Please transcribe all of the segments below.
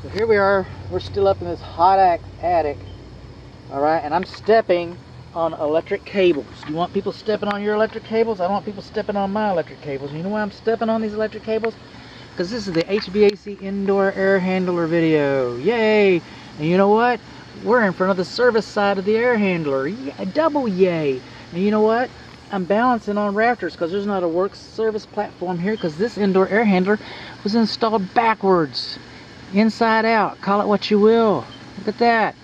So here we are, we're still up in this hot attic, alright, and I'm stepping on electric cables. Do you want people stepping on your electric cables? I don't want people stepping on my electric cables. You know why I'm stepping on these electric cables? Because this is the HVAC indoor air handler video. Yay! And you know what? We're in front of the service side of the air handler. Yeah, double yay! And you know what? I'm balancing on rafters because there's not a work service platform here because this indoor air handler was installed backwards. Inside out, call it what you will. Look at that.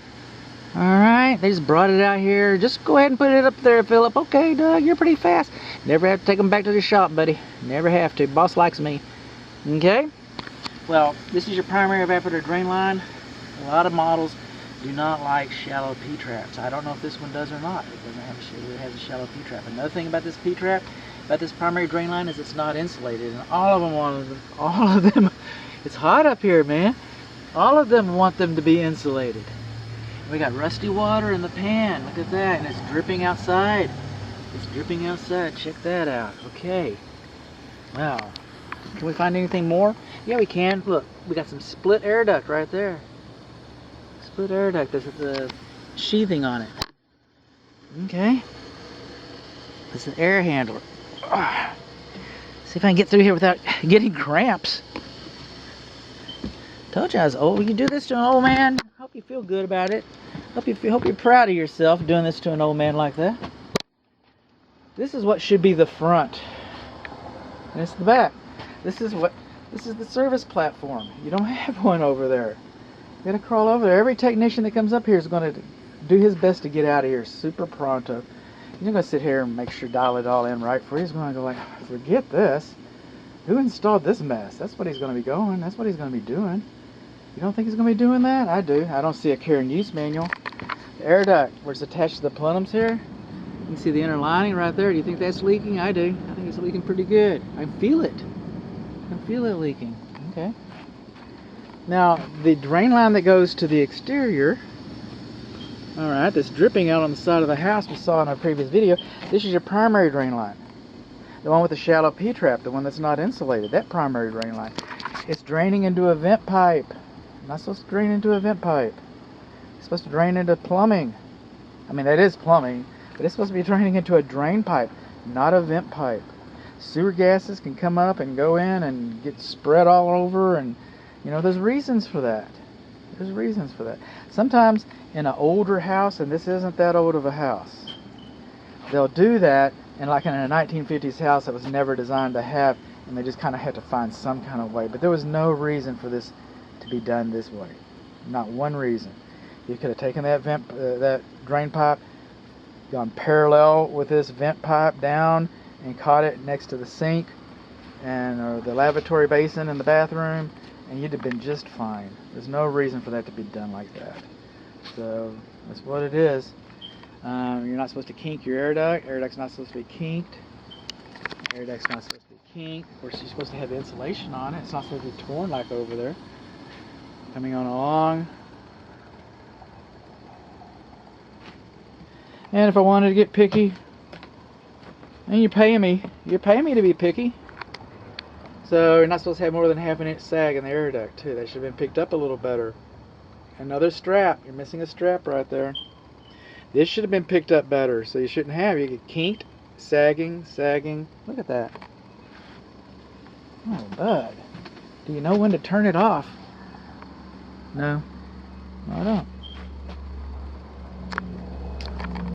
Alright, they just brought it out here. Just go ahead and put it up there, Philip. Okay, Doug, you're pretty fast. Never have to take them back to the shop, buddy. Never have to. Boss likes me. Okay? Well, this is your primary evaporator drain line. A lot of models do not like shallow P-traps. I don't know if this one does or not. It doesn't have it has a shallow P-trap. Another thing about this P-trap, about this primary drain line, is it's not insulated. And all of them, it's hot up here, man. All of them want them to be insulated. We got rusty water in the pan. Look at that. And it's dripping outside. It's dripping outside. Check that out. Okay. Wow. Can we find anything more? Yeah, we can. Look, we got some split air duct right there. Split air duct. This is the sheathing on it. Okay. This is an air handler. See if I can get through here without getting cramps. Told you I was old. You do this to an old man. Hope you feel good about it. Hope you're proud of yourself doing this to an old man like that. This is what should be the front. And it's the back. This is the service platform. You don't have one over there. You gotta crawl over there. Every technician that comes up here is gonna do his best to get out of here super pronto. He's not gonna sit here and make sure dial it all in right for you. He's gonna go like, forget this. Who installed this mess? That's what he's gonna be going. That's what he's gonna be doing. You don't think he's gonna be doing that? I do. I don't see a care and use manual. The air duct, where it's attached to the plenums here. You can see the inner lining right there. Do you think that's leaking? I do. I think it's leaking pretty good. I feel it. I can feel it leaking. Okay. Now, the drain line that goes to the exterior, alright, that's dripping out on the side of the house we saw in our previous video. This is your primary drain line. The one with the shallow P-trap, the one that's not insulated, that primary drain line. It's draining into a vent pipe. Not supposed to drain into a vent pipe. It's supposed to drain into plumbing. I mean, that is plumbing, but it's supposed to be draining into a drain pipe, not a vent pipe. Sewer gases can come up and go in and get spread all over, and you know, there's reasons for that. There's reasons for that. Sometimes in an older house, and this isn't that old of a house, they'll do that, and like in a 1950s house that was never designed to have, and they just kind of had to find some kind of way. But there was no reason for this to be done this way. Not one reason. You could have taken that that drain pipe, gone parallel with this vent pipe down, and caught it next to the sink or the lavatory basin in the bathroom, and you'd have been just fine. There's no reason for that to be done like that. So that's what it is. You're not supposed to kink your air duct. Air duct's not supposed to be kinked. Air duct's not supposed to be kinked. Of course, you're supposed to have insulation on it. It's not supposed to be torn like over there. Coming on along. And if I wanted to get picky, and you're paying me to be picky. So you're not supposed to have more than ½ inch sag in the air duct too. That should have been picked up a little better. Another strap. You're missing a strap right there. This should have been picked up better. So you shouldn't have. You get kinked, sagging. Look at that. Oh, bud. Do you know when to turn it off? No. No, I don't.